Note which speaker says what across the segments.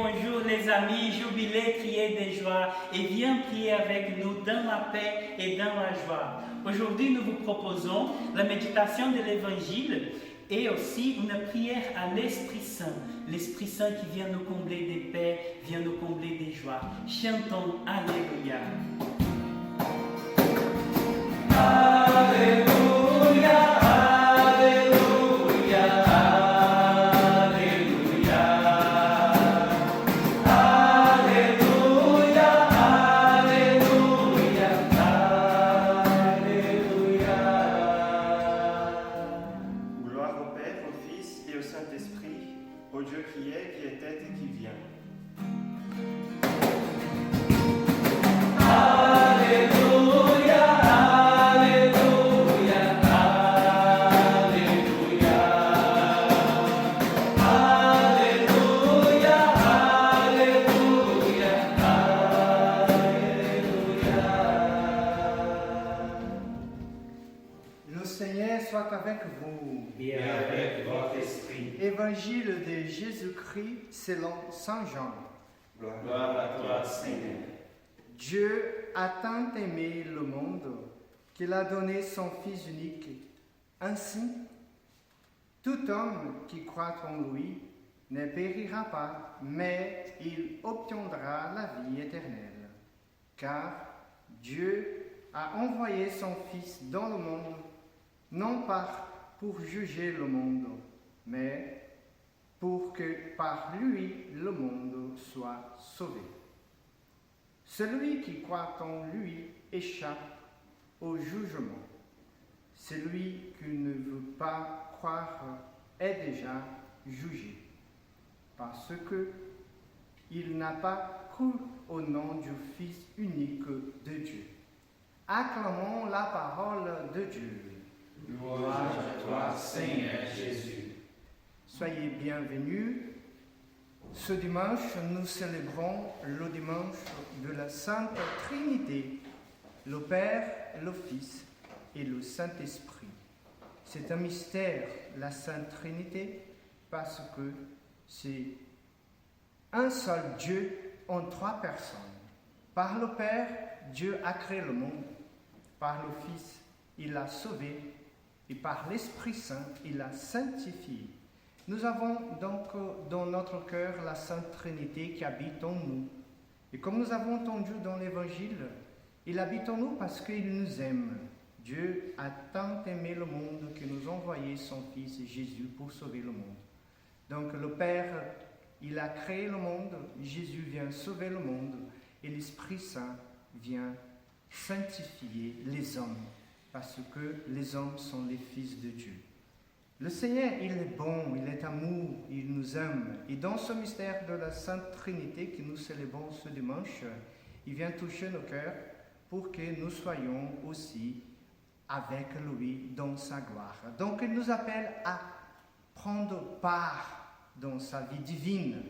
Speaker 1: bonjour les amis, jubilez, criez de joie et viens prier avec nous dans la paix et dans la joie. Aujourd'hui, nous vous proposons la méditation de l'Évangile et aussi une prière à l'Esprit Saint. L'Esprit Saint qui vient nous combler de paix, vient nous combler de joie. Chantons Alléluia. Alléluia.
Speaker 2: Saint-Esprit, au Dieu qui est, qui était et qui vient.
Speaker 3: Alléluia, Alléluia, Alléluia. Alléluia, Alléluia, Alléluia.
Speaker 4: Le Seigneur soit avec vous.
Speaker 5: Et avec votre esprit.
Speaker 4: Évangile de Jésus-Christ selon Saint Jean.
Speaker 2: Gloire à toi, Seigneur.
Speaker 4: Dieu a tant aimé le monde qu'il a donné son Fils unique. Ainsi, tout homme qui croit en lui ne périra pas, mais il obtiendra la vie éternelle. Car Dieu a envoyé son Fils dans le monde, non pas pour juger le monde, mais pour que par lui le monde soit sauvé. Celui qui croit en lui échappe au jugement. Celui qui ne veut pas croire est déjà jugé, parce que il n'a pas cru au nom du Fils unique de Dieu. Acclamons la parole de Dieu.
Speaker 5: Louange à toi, Seigneur Jésus.
Speaker 4: Soyez bienvenus. Ce dimanche, nous célébrons le dimanche de la Sainte Trinité, le Père, le Fils et le Saint-Esprit. C'est un mystère, la Sainte Trinité, parce que c'est un seul Dieu en trois personnes. Par le Père, Dieu a créé le monde. Par le Fils, il l'a sauvé. Et par l'Esprit Saint, il l'a sanctifié. Nous avons donc dans notre cœur la Sainte Trinité qui habite en nous. Et comme nous avons entendu dans l'Évangile, il habite en nous parce qu'il nous aime. Dieu a tant aimé le monde qu'il nous a envoyé son Fils Jésus pour sauver le monde. Donc le Père, il a créé le monde, Jésus vient sauver le monde et l'Esprit Saint vient sanctifier les hommes parce que les hommes sont les fils de Dieu. Le Seigneur, il est bon, il est amour, il nous aime. Et dans ce mystère de la Sainte Trinité que nous célébrons ce dimanche, il vient toucher nos cœurs pour que nous soyons aussi avec lui dans sa gloire. Donc il nous appelle à prendre part dans sa vie divine.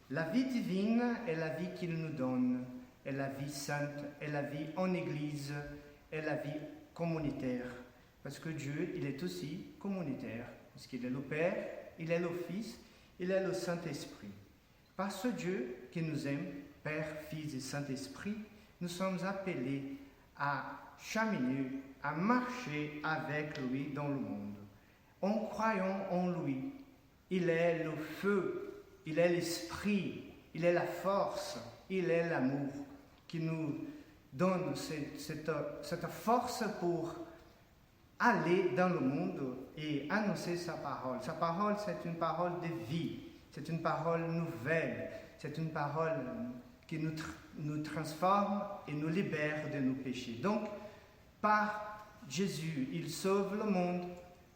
Speaker 4: La vie divine est la vie qu'il nous donne, est la vie sainte, est la vie en Église, est la vie communautaire. Parce que Dieu, il est aussi communautaire. Parce qu'il est le Père, il est le Fils, il est le Saint-Esprit. Par ce Dieu qui nous aime, Père, Fils et Saint-Esprit, nous sommes appelés à cheminer, à marcher avec lui dans le monde. En croyant en lui, il est le feu, il est l'esprit, il est la force, il est l'amour qui nous donne cette force pour aller dans le monde et annoncer sa parole. Sa parole, c'est une parole de vie, c'est une parole nouvelle, c'est une parole qui nous transforme et nous libère de nos péchés. Donc, par Jésus, il sauve le monde.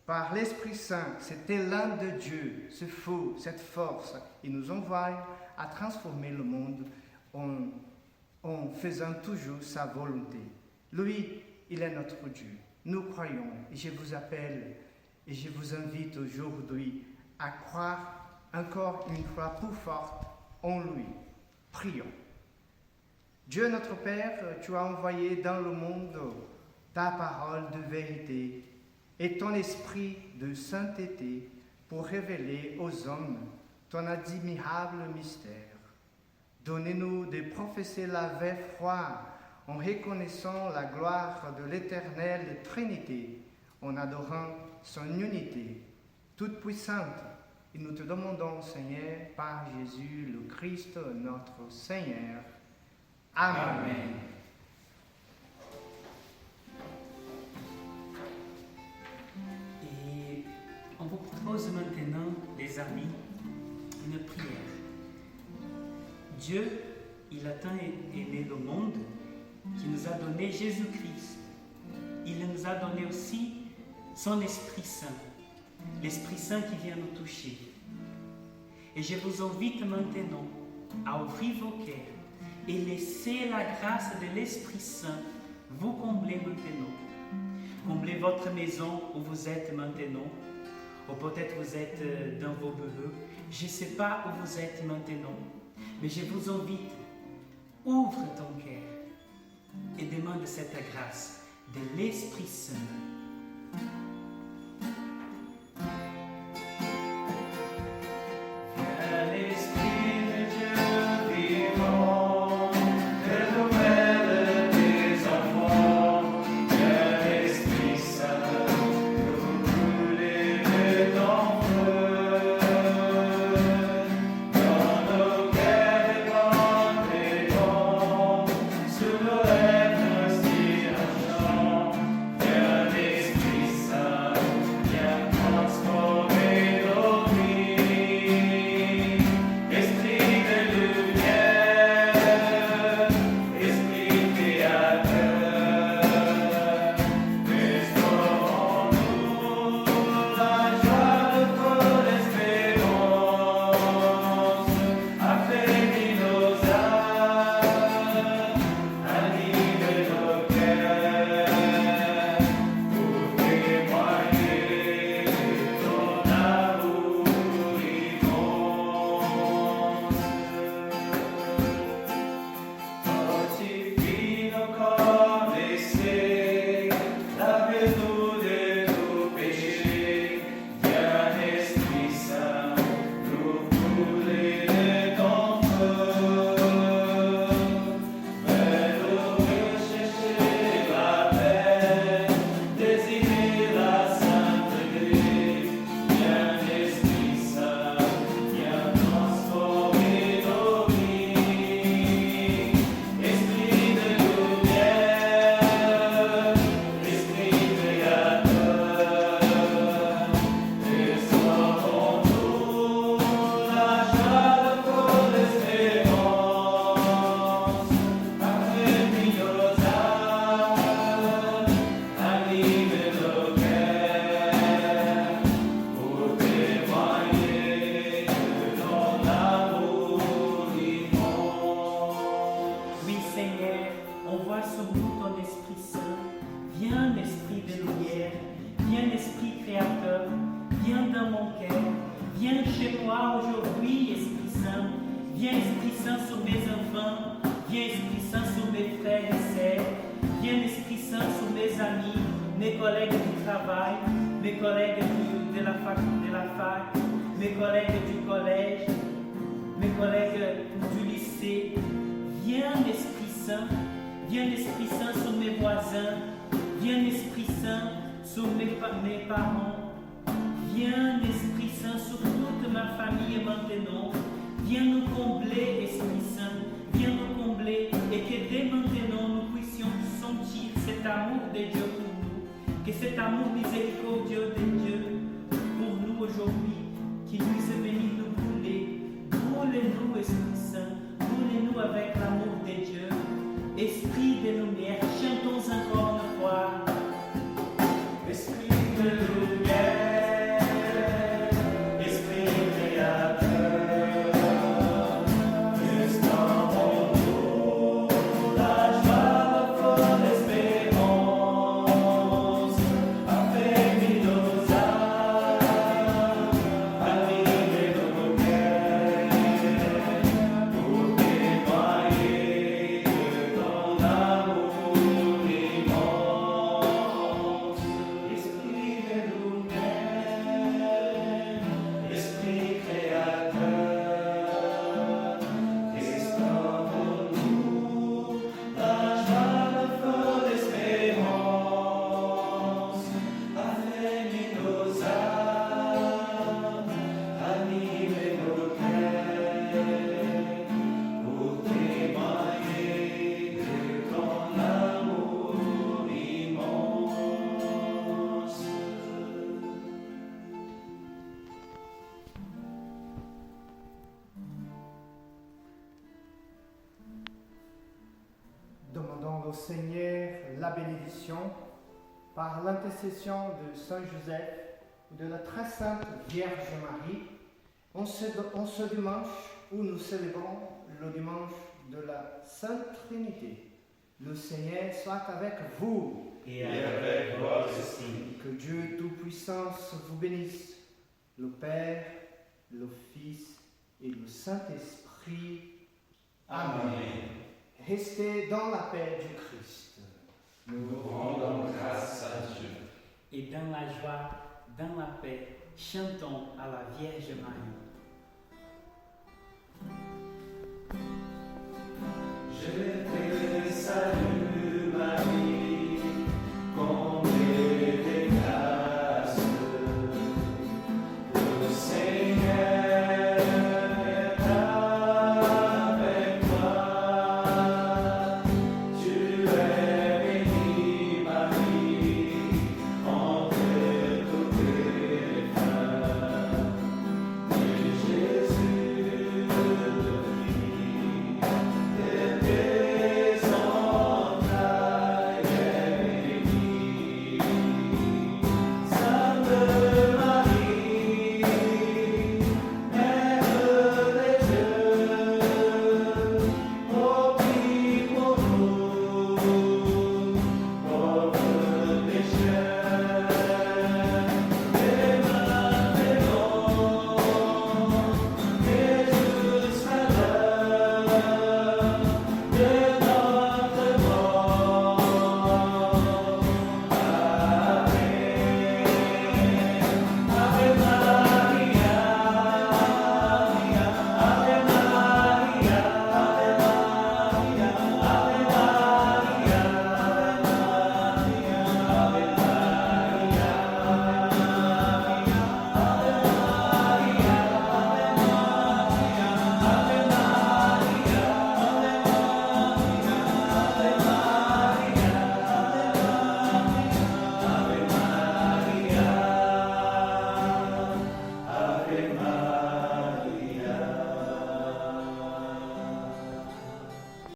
Speaker 4: Par l'Esprit Saint, cet élan de Dieu, ce feu, cette force, il nous envoie à transformer le monde en faisant toujours sa volonté. Lui, il est notre Dieu. Nous croyons, et je vous appelle, et je vous invite aujourd'hui à croire encore une fois plus fort en lui. Prions. Dieu notre Père, tu as envoyé dans le monde ta parole de vérité et ton esprit de sainteté pour révéler aux hommes ton admirable mystère. Donnez-nous de professer avec foi en reconnaissant la gloire de l'éternelle Trinité, en adorant son unité toute puissante. Et nous te demandons, Seigneur, par Jésus le Christ, notre Seigneur. Amen.
Speaker 5: Amen.
Speaker 1: Et on vous propose maintenant, les amis, une prière. Dieu, il a tant aimé le monde qu'il nous a donné Jésus-Christ. Il nous a donné aussi son Esprit Saint, l'Esprit Saint qui vient nous toucher. Et je vous invite maintenant à ouvrir vos cœurs et laisser la grâce de l'Esprit Saint vous combler maintenant. Combler votre maison où vous êtes maintenant, ou peut-être vous êtes dans vos bureaux. Je ne sais pas où vous êtes maintenant, mais je vous invite, ouvre ton cœur et demande cette grâce de l'Esprit Saint.
Speaker 3: Esprit créateur,
Speaker 4: au Seigneur la bénédiction par l'intercession de Saint Joseph ou de la très sainte Vierge Marie, en ce dimanche où nous célébrons le dimanche de la Sainte Trinité. Le Seigneur soit avec vous.
Speaker 5: Et avec votre esprit.
Speaker 4: Que Dieu Tout-Puissant vous bénisse, le Père, le Fils et le Saint-Esprit.
Speaker 5: Amen.
Speaker 4: Restez dans la paix du Christ.
Speaker 5: Nous rendons grâce à Dieu.
Speaker 1: Et dans la joie, dans la paix, chantons à la Vierge Marie.